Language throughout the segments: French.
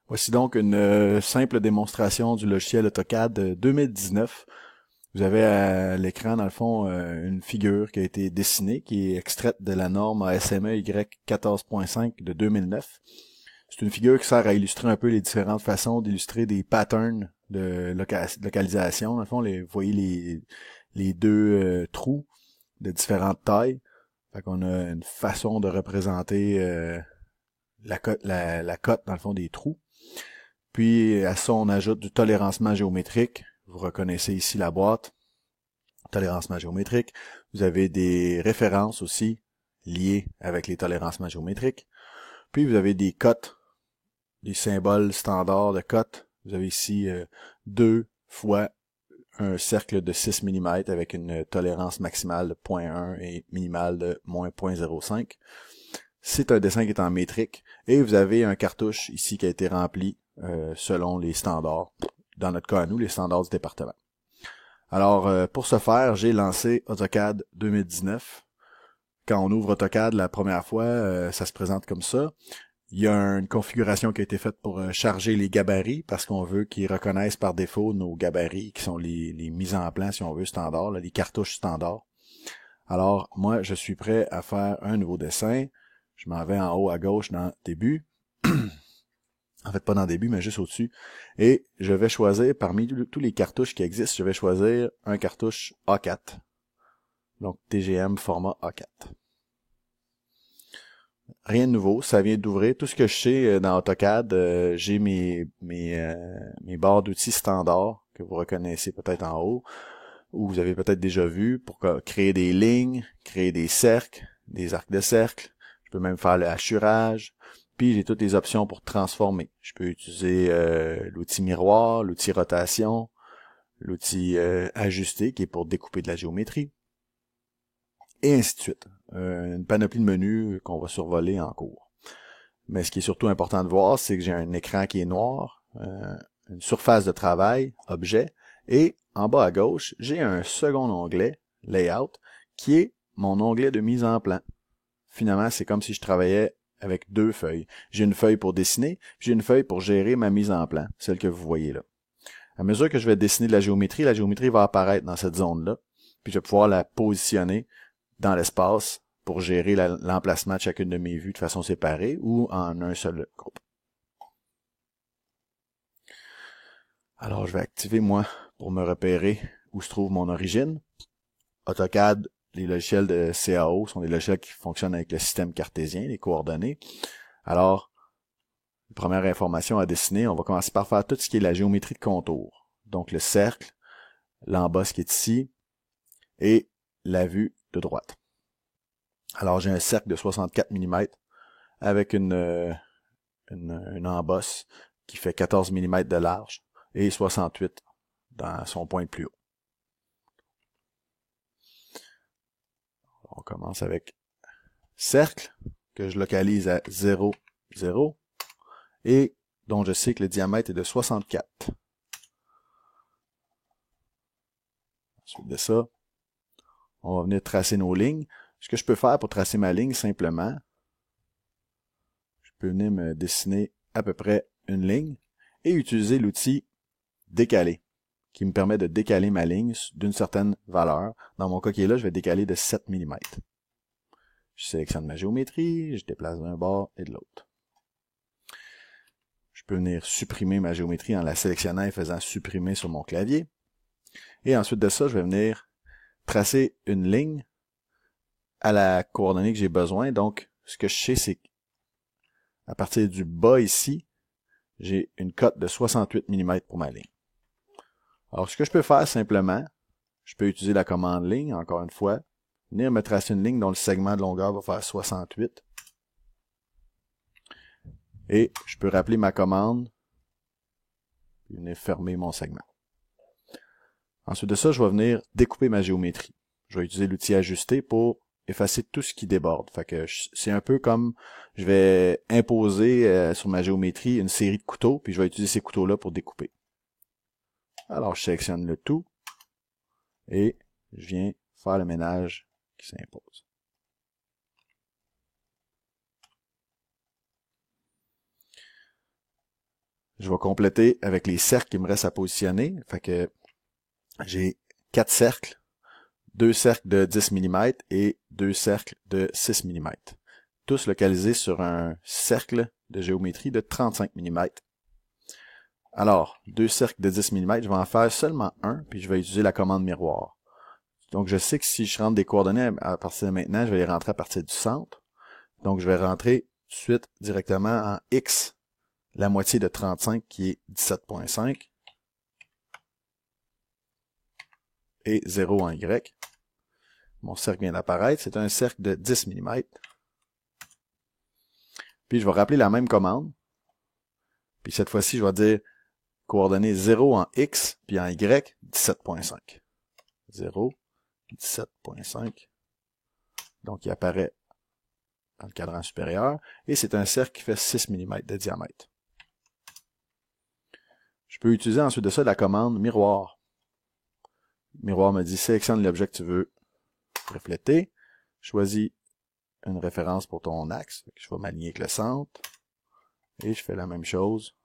Voici donc une simple démonstration du logiciel AutoCAD 2019. Vous avez à l'écran, dans le fond, une figure qui a été dessinée, qui est extraite de la norme ASME Y14.5 de 2009. C'est une figure qui sert à illustrer un peu les différentes façons d'illustrer des patterns de localisation. Dans le fond, vous voyez les deux trous de différentes tailles. Fait qu'on a une façon de représenter la cote, dans le fond, des trous. Puis à ça, on ajoute du tolérancement géométrique. Vous reconnaissez ici la boîte. Tolérancement géométrique. Vous avez des références aussi liées avec les tolérancements géométriques. Puis vous avez des cotes, des symboles standards de cotes. Vous avez ici 2 fois un cercle de 6 mm avec une tolérance maximale de 0.1 et minimale de moins 0.05. C'est un dessin qui est en métrique. Et vous avez un cartouche ici qui a été rempli selon les standards, dans notre cas à nous, les standards du département. Alors, pour ce faire, j'ai lancé AutoCAD 2019. Quand on ouvre AutoCAD la première fois, ça se présente comme ça. Il y a une configuration qui a été faite pour charger les gabarits, parce qu'on veut qu'ils reconnaissent par défaut nos gabarits, qui sont les mises en plan, si on veut, standard, là, les cartouches standards. Alors, moi, je suis prêt à faire un nouveau dessin. Je m'en vais en haut à gauche dans Début. En fait, pas dans Début, mais juste au-dessus. Et je vais choisir, parmi tous les cartouches qui existent, je vais choisir un cartouche A4. Donc, TGM format A4. Rien de nouveau, ça vient d'ouvrir. Tout ce que je sais dans AutoCAD, j'ai mes barres d'outils standards que vous reconnaissez peut-être en haut, ou vous avez peut-être déjà vu, pour créer des lignes, créer des cercles, des arcs de cercle. Je peux même faire le hachurage. Puis j'ai toutes les options pour transformer. Je peux utiliser l'outil miroir, l'outil rotation, l'outil ajuster qui est pour découper de la géométrie, et ainsi de suite. Une panoplie de menus qu'on va survoler en cours. Mais ce qui est surtout important de voir, c'est que j'ai un écran qui est noir, une surface de travail, objet, et en bas à gauche, j'ai un second onglet, Layout, qui est mon onglet de mise en plan. Finalement, c'est comme si je travaillais avec deux feuilles. J'ai une feuille pour dessiner, puis j'ai une feuille pour gérer ma mise en plan, celle que vous voyez là. À mesure que je vais dessiner de la géométrie va apparaître dans cette zone-là, puis je vais pouvoir la positionner dans l'espace pour gérer l'emplacement de chacune de mes vues de façon séparée ou en un seul groupe. Alors, je vais activer, moi, pour me repérer où se trouve mon origine. AutoCAD, les logiciels de CAO sont des logiciels qui fonctionnent avec le système cartésien, les coordonnées. Alors, première information à dessiner, on va commencer par faire tout ce qui est la géométrie de contour. Donc, le cercle, l'embosse qui est ici, et la vue de droite. Alors, j'ai un cercle de 64 mm avec une embosse qui fait 14 mm de large et 68 dans son point le plus haut. On commence avec cercle, que je localise à 0, 0, et dont je sais que le diamètre est de 64. Ensuite de ça, on va venir tracer nos lignes. Ce que je peux faire pour tracer ma ligne, simplement, je peux venir me dessiner à peu près une ligne et utiliser l'outil décaler, qui me permet de décaler ma ligne d'une certaine valeur. Dans mon cas qui est là, je vais décaler de 7 mm. Je sélectionne ma géométrie, je déplace d'un bord et de l'autre. Je peux venir supprimer ma géométrie en la sélectionnant et faisant supprimer sur mon clavier. Et ensuite de ça, je vais venir tracer une ligne à la coordonnée que j'ai besoin. Donc, ce que je sais, c'est qu'à partir du bas ici, j'ai une cote de 68 mm pour ma ligne. Alors, ce que je peux faire simplement, je peux utiliser la commande ligne, encore une fois, venir me tracer une ligne dont le segment de longueur va faire 68. Et je peux rappeler ma commande et venir fermer mon segment. Ensuite de ça, je vais venir découper ma géométrie. Je vais utiliser l'outil ajuster pour effacer tout ce qui déborde. Fait que c'est un peu comme je vais imposer sur ma géométrie une série de couteaux, puis je vais utiliser ces couteaux-là pour découper. Alors, je sélectionne le tout et je viens faire le ménage qui s'impose. je vais compléter avec les cercles qui me restent à positionner. Fait que j'ai 4 cercles, 2 cercles de 10 mm et 2 cercles de 6 mm. Tous localisés sur un cercle de géométrie de 35 mm. Alors, 2 cercles de 10 mm, je vais en faire seulement un, puis je vais utiliser la commande miroir. Donc, je sais que si je rentre des coordonnées à partir de maintenant, je vais les rentrer à partir du centre. Donc, je vais rentrer tout de suite directement en X, la moitié de 35 qui est 17.5, et 0 en Y. Mon cercle vient d'apparaître, c'est un cercle de 10 mm. Puis, je vais rappeler la même commande. Puis, cette fois-ci, je vais dire coordonnées 0 en X, puis en Y, 17.5. 0, 17.5. Donc, il apparaît dans le cadran supérieur. Et c'est un cercle qui fait 6 mm de diamètre. Je peux utiliser ensuite de ça la commande miroir. Miroir me dit sélectionne l'objet que tu veux refléter. Choisis une référence pour ton axe. Je vais m'aligner avec le centre. Et je fais la même chose.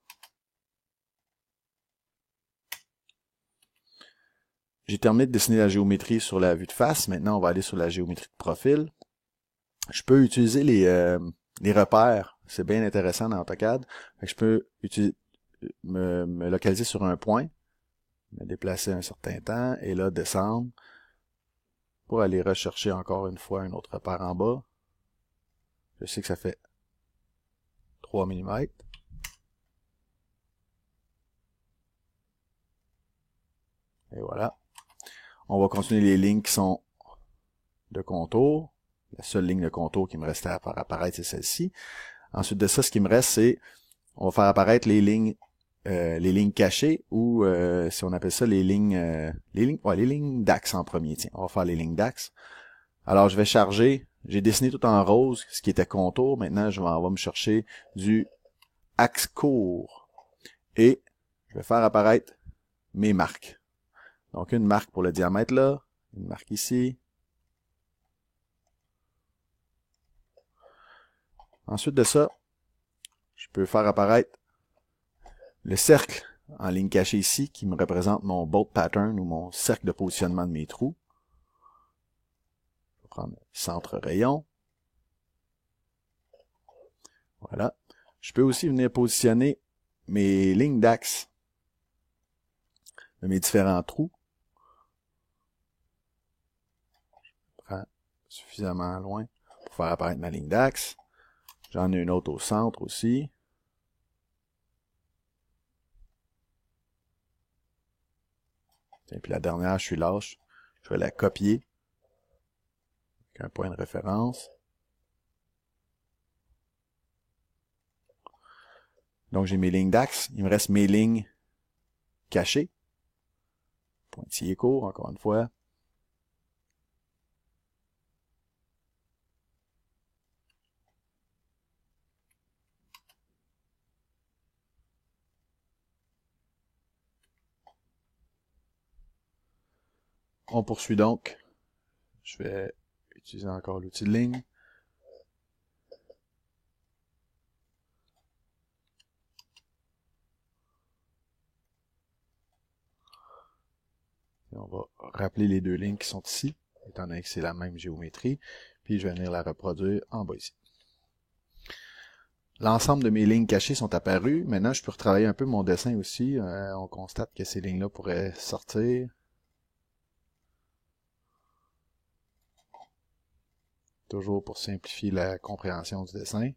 J'ai terminé de dessiner la géométrie sur la vue de face. Maintenant, on va aller sur la géométrie de profil. Je peux utiliser les repères. C'est bien intéressant dans AutoCAD. Je peux utiliser, me localiser sur un point, me déplacer un certain temps, et là, descendre pour aller rechercher encore une fois un autre repère en bas. Je sais que ça fait 3 mm. Et voilà. On va continuer les lignes qui sont de contour. La seule ligne de contour qui me restait à faire apparaître, c'est celle-ci. Ensuite de ça, ce qui me reste, c'est on va faire apparaître les lignes cachées ou si on appelle ça les lignes d'axe en premier. Tiens, on va faire les lignes d'axe. Alors, je vais charger. J'ai dessiné tout en rose, ce qui était contour. Maintenant, on va me chercher du axe court. Et je vais faire apparaître mes marques. Donc, une marque pour le diamètre là, une marque ici. Ensuite de ça, je peux faire apparaître le cercle en ligne cachée ici qui me représente mon bolt pattern ou mon cercle de positionnement de mes trous. Je vais prendre centre rayon. Voilà. Je peux aussi venir positionner mes lignes d'axe de mes différents trous. Je prends suffisamment loin pour faire apparaître ma ligne d'axe. J'en ai une autre au centre aussi. Et puis la dernière, je suis lâche. Je vais la copier avec un point de référence. Donc j'ai mes lignes d'axe. Il me reste mes lignes cachées. Pointillé court, encore une fois. On poursuit donc. Je vais utiliser encore l'outil de ligne. Et on va rappeler les deux lignes qui sont ici, étant donné que c'est la même géométrie. Puis je vais venir la reproduire en bas ici. L'ensemble de mes lignes cachées sont apparues. Maintenant, je peux retravailler un peu mon dessin aussi. On constate que ces lignes-là pourraient sortir. Toujours pour simplifier la compréhension du dessin.